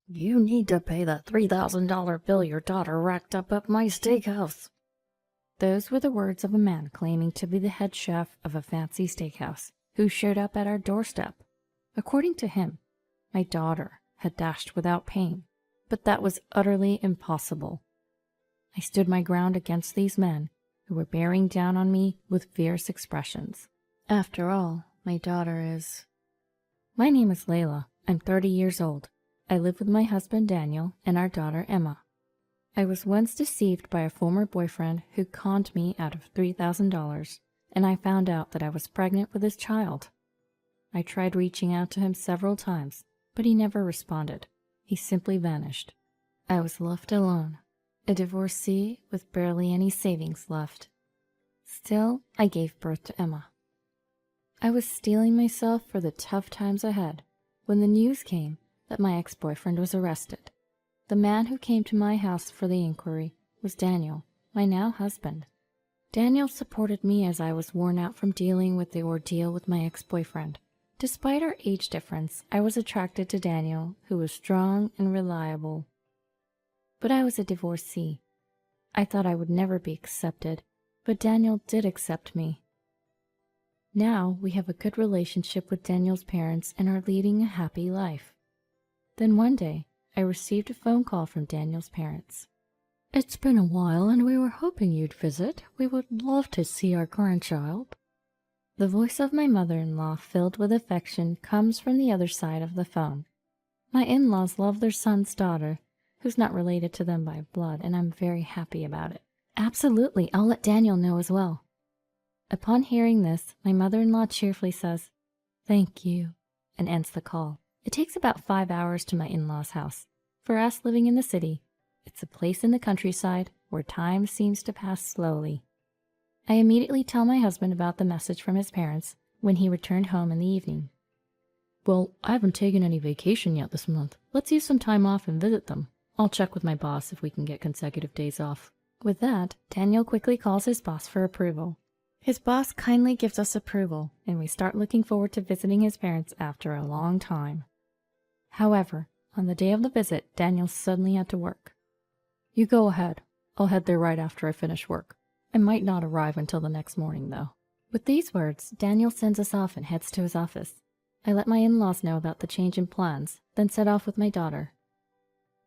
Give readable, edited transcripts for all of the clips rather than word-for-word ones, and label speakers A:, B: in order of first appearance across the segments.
A: You need to pay that $3,000 bill your daughter racked up at my steakhouse. Those were the words of a man claiming to be the head chef of a fancy steakhouse who showed up at our doorstep. According to him, my daughter had dashed without paying, but that was utterly impossible. I stood my ground against these men who were bearing down on me with fierce expressions. After all, my daughter is... My name is Layla. I'm 30 years old. I live with my husband Daniel and our daughter Emma. I was once deceived by a former boyfriend who conned me out of $3,000, and I found out that I was pregnant with his child. I tried reaching out to him several times, but he never responded. He simply vanished. I was left alone, a divorcee with barely any savings left. Still, I gave birth to Emma. I was steeling myself for the tough times ahead when the news came that my ex-boyfriend was arrested. The man who came to my house for the inquiry was Daniel, my now husband. Daniel supported me as I was worn out from dealing with the ordeal with my ex-boyfriend. Despite our age difference, I was attracted to Daniel, who was strong and reliable. But I was a divorcee. I thought I would never be accepted, but Daniel did accept me. Now we have a good relationship with Daniel's parents and are leading a happy life. Then one day, I received a phone call from Daniel's parents. "It's been a while and we were hoping you'd visit. We would love to see our grandchild." The voice of my mother-in-law, filled with affection, comes from the other side of the phone. My in-laws love their son's daughter, who's not related to them by blood, and I'm very happy about it. Absolutely, I'll let Daniel know as well. Upon hearing this, my mother-in-law cheerfully says, "Thank you," and ends the call. It takes about 5 hours to my in-laws' house. For us living in the city, it's a place in the countryside where time seems to pass slowly. I immediately tell my husband about the message from his parents when he returned home in the evening. "Well, I haven't taken any vacation yet this month. Let's use some time off and visit them. I'll check with my boss if we can get consecutive days off." With that, Daniel quickly calls his boss for approval. His boss kindly gives us approval, and we start looking forward to visiting his parents after a long time. However, on the day of the visit, Daniel suddenly had to work. "You go ahead. I'll head there right after I finish work. I might not arrive until the next morning, though." With these words, Daniel sends us off and heads to his office. I let my in-laws know about the change in plans, then set off with my daughter.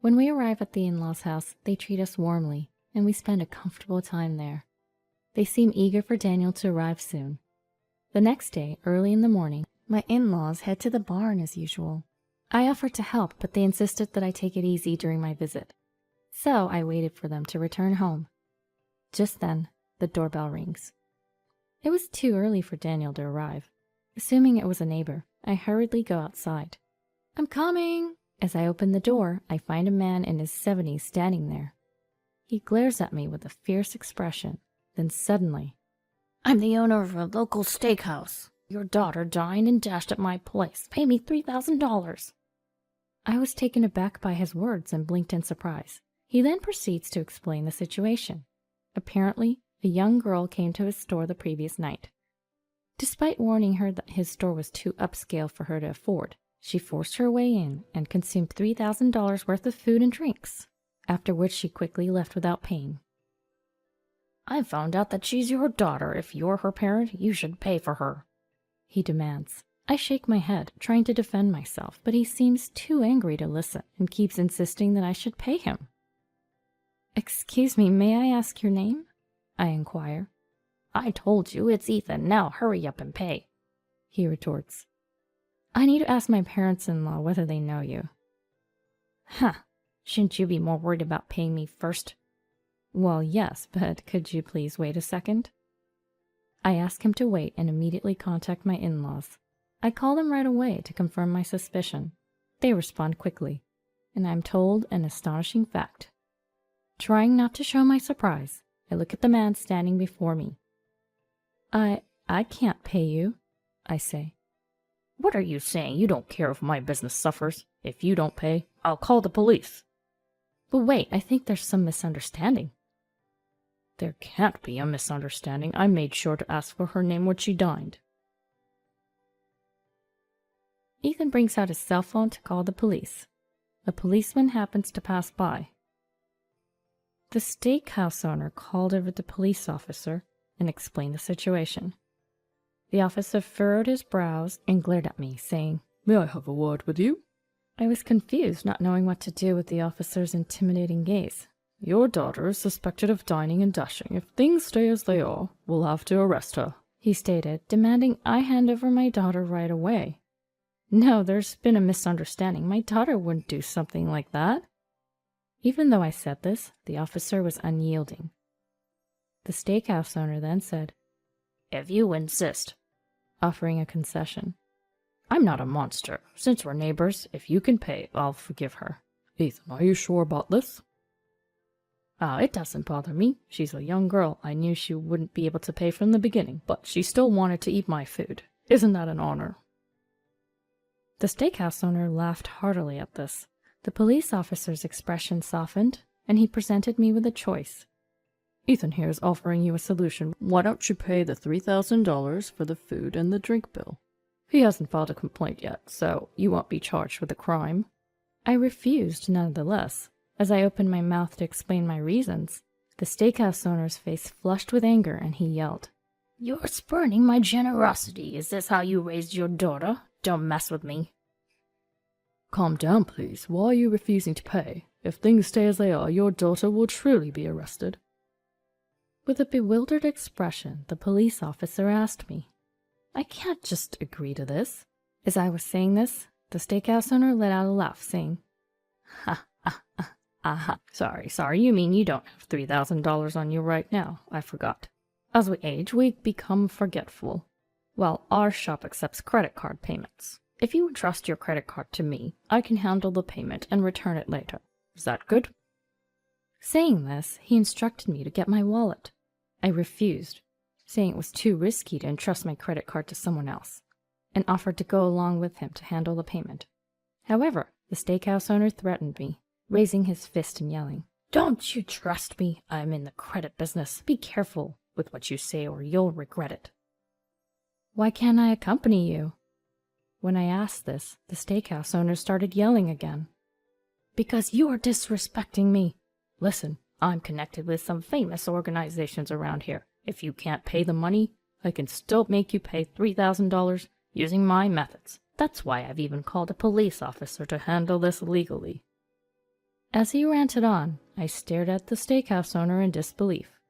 A: When we arrive at the in-laws' house, they treat us warmly, and we spend a comfortable time there. They seem eager for Daniel to arrive soon. The next day, early in the morning, my in-laws head to the barn as usual. I offered to help, but they insisted that I take it easy during my visit. So I waited for them to return home. Just then, the doorbell rings. It was too early for Daniel to arrive. Assuming it was a neighbor, I hurriedly go outside. "I'm coming!" As I open the door, I find a man in his 70s standing there. He glares at me with a fierce expression. Then suddenly, "I'm the owner of a local steakhouse. Your daughter dined and dashed at my place. Pay me $3,000. I was taken aback by his words and blinked in surprise. He then proceeds to explain the situation. Apparently, a young girl came to his store the previous night. Despite warning her that his store was too upscale for her to afford, she forced her way in and consumed $3,000 worth of food and drinks, after which she quickly left without paying. "I found out that she's your daughter. If you're her parent, you should pay for her," he demands. I shake my head, trying to defend myself, but he seems too angry to listen and keeps insisting that I should pay him. "Excuse me, may I ask your name?" I inquire. "I told you, it's Ethan. Now hurry up and pay," he retorts. "I need to ask my parents-in-law whether they know you." "Huh, shouldn't you be more worried about paying me first?" "Well, yes, but could you please wait a second?" I ask him to wait and immediately contact my in-laws. I call them right away to confirm my suspicion. They respond quickly, and I'm told an astonishing fact. Trying not to show my surprise, I look at the man standing before me. I can't pay you," I say.
B: "What are you saying? You don't care if my business suffers. If you don't pay, I'll call the police."
A: "But wait, I think there's some misunderstanding."
B: "There can't be a misunderstanding. I made sure to ask for her name when she dined."
A: Ethan brings out his cell phone to call the police. A policeman happens to pass by. The steakhouse owner called over the police officer and explained the situation. The officer furrowed his brows and glared at me, saying, "May I have a word with you?" I was confused, not knowing what to do with the officer's intimidating gaze. "Your daughter is suspected of dining and dashing. If things stay as they are, we'll have to arrest her," he stated, demanding I hand over my daughter right away. No, there's been a misunderstanding. My daughter wouldn't do something like that. Even though I said this, the officer was unyielding. The steakhouse owner then said,
B: "If you insist,"
A: offering a concession.
B: "I'm not a monster. Since we're neighbors, if you can pay, I'll forgive her." "Ethan, are you sure about this?"
A: It doesn't bother me. She's a young girl. I knew she wouldn't be able to pay from the beginning, but she still wanted to eat my food. Isn't that an honor?" The steakhouse owner laughed heartily at this. The police officer's expression softened, and he presented me with a choice. "Ethan here is offering you a solution. Why don't you pay the $3,000 for the food and the drink bill? He hasn't filed a complaint yet, so you won't be charged with a crime." I refused nonetheless. As I opened my mouth to explain my reasons, the steakhouse owner's face flushed with anger and he yelled,
B: "You're spurning my generosity. Is this how you raised your daughter? Don't mess with me."
A: "Calm down, please. Why are you refusing to pay? If things stay as they are, your daughter will truly be arrested." With a bewildered expression, the police officer asked me, "I can't just agree to this." As I was saying this, the steakhouse owner let out a laugh, saying, "Ha, ha, ha, aha. Sorry, you mean you don't have $3,000 on you right now. I forgot. As we age, we become forgetful. Well, our shop accepts credit card payments. If you entrust your credit card to me, I can handle the payment and return it later. Is that good?" Saying this, he instructed me to get my wallet. I refused, saying it was too risky to entrust my credit card to someone else, and offered to go along with him to handle the payment. However, the steakhouse owner threatened me, raising his fist and yelling, "Don't you trust me? I'm in the credit business. Be careful with what you say or you'll regret it." "Why can't I accompany you?" When I asked this, the steakhouse owner started yelling again. "Because you are disrespecting me. Listen, I'm connected with some famous organizations around here. If you can't pay the money, I can still make you pay $3,000 using my methods. That's why I've even called a police officer to handle this legally." As he ranted on, I stared at the steakhouse owner in disbelief.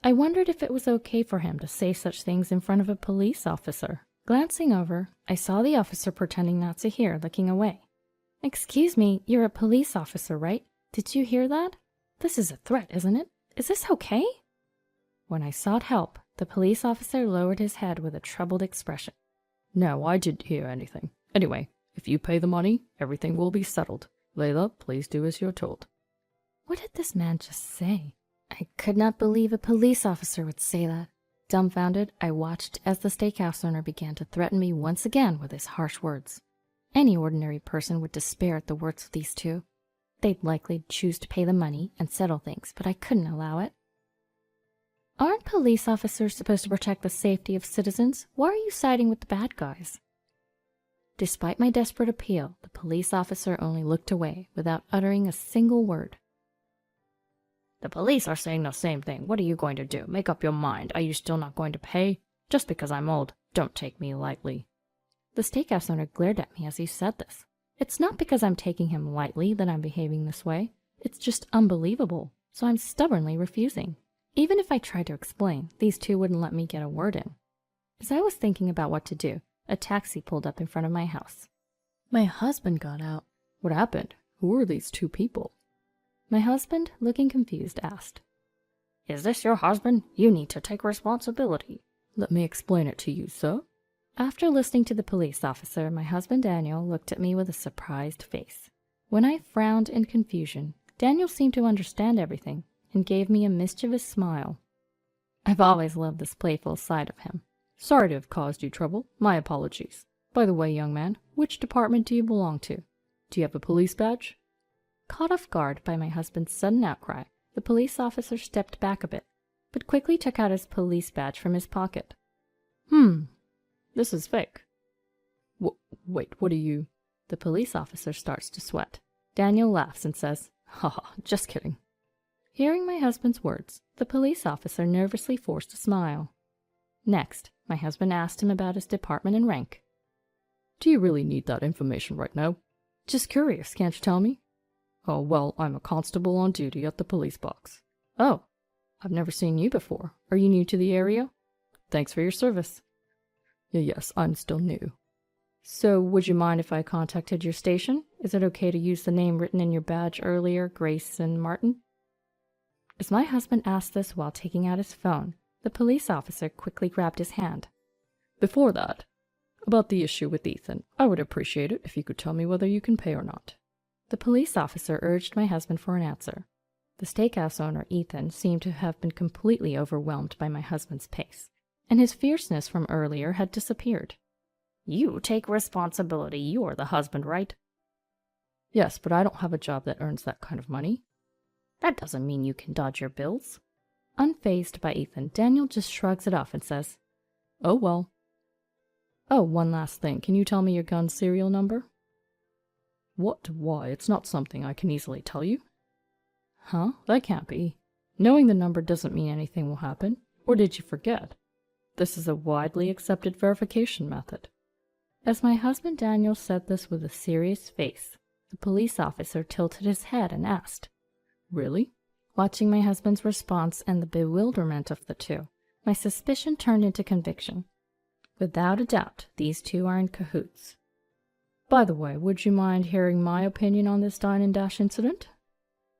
A: I wondered if it was okay for him to say such things in front of a police officer. Glancing over, I saw the officer pretending not to hear, looking away. "Excuse me, you're a police officer, right? Did you hear that? This is a threat, isn't it? Is this okay?" When I sought help, the police officer lowered his head with a troubled expression. "No, I didn't hear anything. Anyway, if you pay the money, everything will be settled. Layla, please do as you're told." What did this man just say? I could not believe a police officer would say that. Dumbfounded, I watched as the steakhouse owner began to threaten me once again with his harsh words. Any ordinary person would despair at the words of these two. They'd likely choose to pay the money and settle things, but I couldn't allow it. "Aren't police officers supposed to protect the safety of citizens? Why are you siding with the bad guys?" Despite my desperate appeal, the police officer only looked away without uttering a single word.
B: "The police are saying the same thing. What are you going to do? Make up your mind. Are you still not going to pay? Just because I'm old, don't take me lightly."
A: The steakhouse owner glared at me as he said this. It's not because I'm taking him lightly that I'm behaving this way. It's just unbelievable, so I'm stubbornly refusing. Even if I tried to explain, these two wouldn't let me get a word in. As I was thinking about what to do, a taxi pulled up in front of my house. My husband got out. "What happened? Who are these two people?" My husband, looking confused, asked.
B: "Is this your husband? You need to take responsibility."
A: "Let me explain it to you, sir." After listening to the police officer, my husband Daniel looked at me with a surprised face. When I frowned in confusion, Daniel seemed to understand everything and gave me a mischievous smile. I've always loved this playful side of him. "Sorry to have caused you trouble. My apologies. By the way, young man, which department do you belong to? Do you have a police badge?" Caught off guard by my husband's sudden outcry, the police officer stepped back a bit, but quickly took out his police badge from his pocket. This is fake." Wait, what are you?" The police officer starts to sweat.
B: Daniel laughs and says, "Haha, just kidding." Hearing my husband's words, the police officer nervously forced a smile. Next, my husband asked him about his department and rank. "Do you really need that information right now?" "Just curious, can't you tell me?" "Oh, well, I'm a constable on duty at the police box." "Oh, I've never seen you before. Are you new to the area?" "Thanks for your service." Yes, I'm still new." "So, would you mind if I contacted your station? Is it okay to use the name written in your badge earlier, Grayson Martin?" As my husband asked this while taking out his phone, the police officer quickly grabbed his hand. "Before that, about the issue with Ethan, I would appreciate it if you could tell me whether you can pay or not." The police officer urged my husband for an answer. The steakhouse owner, Ethan, seemed to have been completely overwhelmed by my husband's pace, and his fierceness from earlier had disappeared. "You take responsibility. You're the husband, right?" "Yes, but I don't have a job that earns that kind of money." "That doesn't mean you can dodge your bills." Unfazed by Ethan, Daniel just shrugs it off and says, "Oh, well." "Oh, one last thing. Can you tell me your gun's serial number?" "What? Why, it's not something I can easily tell you." "Huh? That can't be. Knowing the number doesn't mean anything will happen. Or did you forget? This is a widely accepted verification method." As my husband Daniel said this with a serious face, the police officer tilted his head and asked, "Really?" Watching my husband's response and the bewilderment of the two, my suspicion turned into conviction. Without a doubt, these two are in cahoots. "By the way, would you mind hearing my opinion on this dine and dash incident?"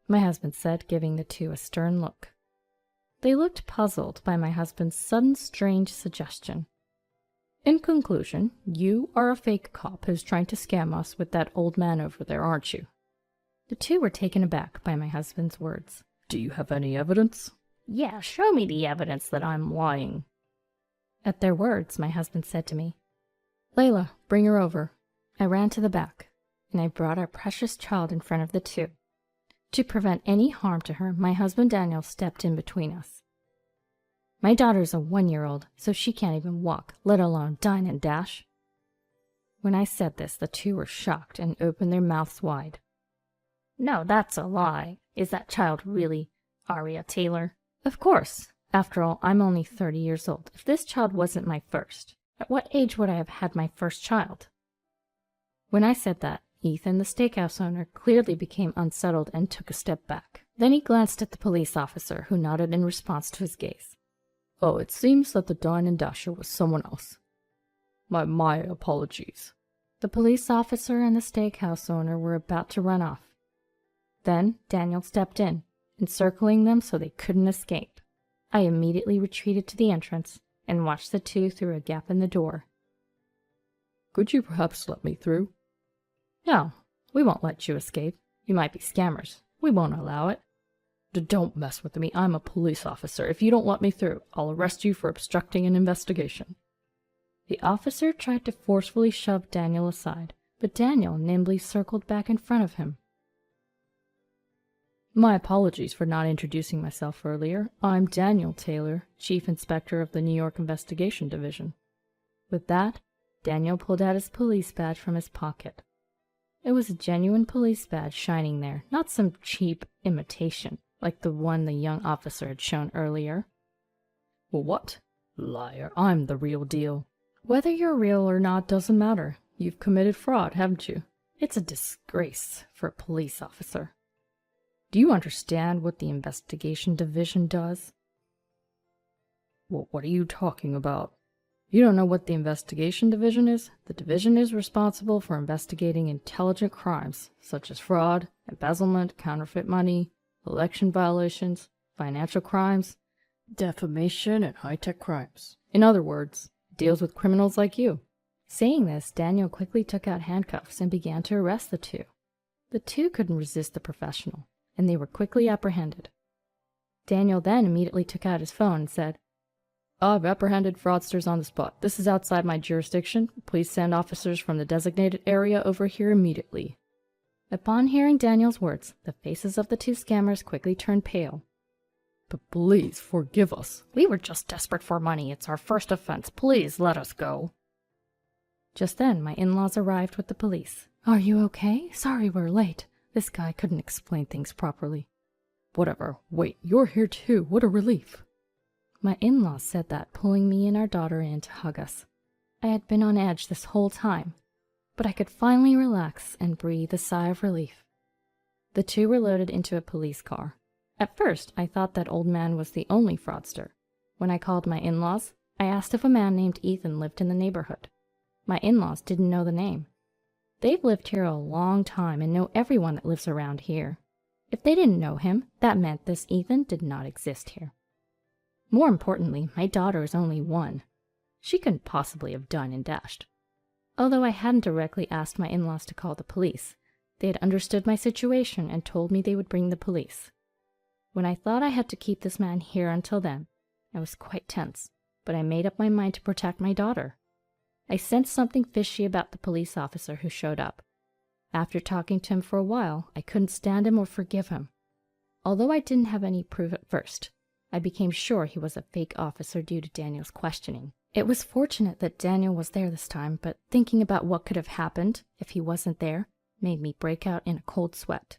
B: my husband said, giving the two a stern look. They looked puzzled by my husband's sudden strange suggestion. "In conclusion, you are a fake cop who's trying to scam us with that old man over there, aren't you?" The two were taken aback by my husband's words. "Do you have any evidence?" "Yeah, show me the evidence that I'm lying." At their words, my husband said to me, "Layla, bring her over." I ran to the back, and I brought our precious child in front of the two. To prevent any harm to her, my husband Daniel stepped in between us. My daughter's a 1-year-old, so she can't even walk, let alone dine and dash. When I said this, the two were shocked and opened their mouths wide. "No, that's a lie. Is that child really Aria Taylor?" "Of course. After all, I'm only 30 years old. If this child wasn't my first, at what age would I have had my first child?" When I said that, Ethan, the steakhouse owner, clearly became unsettled and took a step back. Then he glanced at the police officer, who nodded in response to his gaze. "Oh, it seems that the dine and dasher was someone else. My apologies." The police officer and the steakhouse owner were about to run off. Then Daniel stepped in, encircling them so they couldn't escape. I immediately retreated to the entrance and watched the two through a gap in the door. "Could you perhaps let me through?" "No, we won't let you escape. You might be scammers. We won't allow it." Don't mess with me. I'm a police officer. If you don't let me through, I'll arrest you for obstructing an investigation." The officer tried to forcefully shove Daniel aside, but Daniel nimbly circled back in front of him. "My apologies for not introducing myself earlier. I'm Daniel Taylor, Chief Inspector of the New York Investigation Division." With that, Daniel pulled out his police badge from his pocket. It was a genuine police badge shining there, not some cheap imitation, like the one the young officer had shown earlier. "Well, what? Liar, I'm the real deal." "Whether you're real or not doesn't matter. You've committed fraud, haven't you? It's a disgrace for a police officer. Do you understand what the investigation division does?" "Well, what are you talking about?" "You don't know what the investigation division is? The division is responsible for investigating intelligent crimes, such as fraud, embezzlement, counterfeit money, election violations, financial crimes, defamation, and high-tech crimes. In other words, it deals with criminals like you." Saying this, Daniel quickly took out handcuffs and began to arrest the two. The two couldn't resist the professional, and they were quickly apprehended. Daniel then immediately took out his phone and said, "I've apprehended fraudsters on the spot. This is outside my jurisdiction. Please send officers from the designated area over here immediately." Upon hearing Daniel's words, the faces of the two scammers quickly turned pale. "But please forgive us. We were just desperate for money. It's our first offense. Please let us go." Just then, my in-laws arrived with the police. "Are you okay? Sorry we're late. This guy couldn't explain things properly. Whatever. Wait, you're here too. What a relief. My in-laws said that, pulling me and our daughter in to hug us. I had been on edge this whole time, but I could finally relax and breathe a sigh of relief. The two were loaded into a police car. At first, I thought that old man was the only fraudster. When I called my in-laws, I asked if a man named Ethan lived in the neighborhood. My in-laws didn't know the name. They've lived here a long time and know everyone that lives around here. If they didn't know him, that meant this Ethan did not exist here. More importantly, my daughter is only 1. She couldn't possibly have done and dashed. Although I hadn't directly asked my in-laws to call the police, they had understood my situation and told me they would bring the police. When I thought I had to keep this man here until then, I was quite tense, but I made up my mind to protect my daughter. I sensed something fishy about the police officer who showed up. After talking to him for a while, I couldn't stand him or forgive him. Although I didn't have any proof at first, I became sure he was a fake officer due to Daniel's questioning. It was fortunate that Daniel was there this time, but thinking about what could have happened if he wasn't there made me break out in a cold sweat.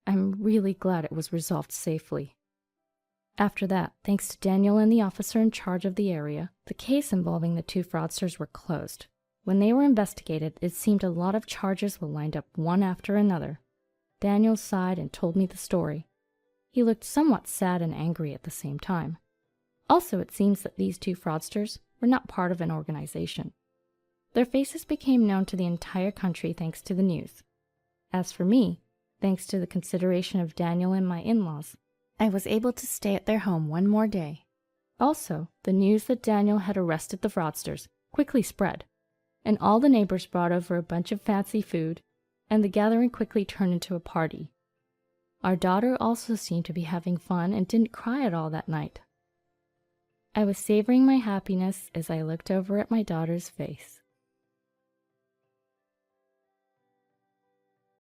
B: I'm really glad it was resolved safely. After that, thanks to Daniel and the officer in charge of the area, the case involving the 2 fraudsters were closed. When they were investigated, it seemed a lot of charges were lined up one after another. Daniel sighed and told me the story. He looked somewhat sad and angry at the same time. Also, it seems that these 2 fraudsters were not part of an organization. Their faces became known to the entire country thanks to the news. As for me, thanks to the consideration of Daniel and my in-laws, I was able to stay at their home one more day. Also, the news that Daniel had arrested the fraudsters quickly spread, and all the neighbors brought over a bunch of fancy food, and the gathering quickly turned into a party. Our daughter also seemed to be having fun and didn't cry at all that night. I was savoring my happiness as I looked over at my daughter's face.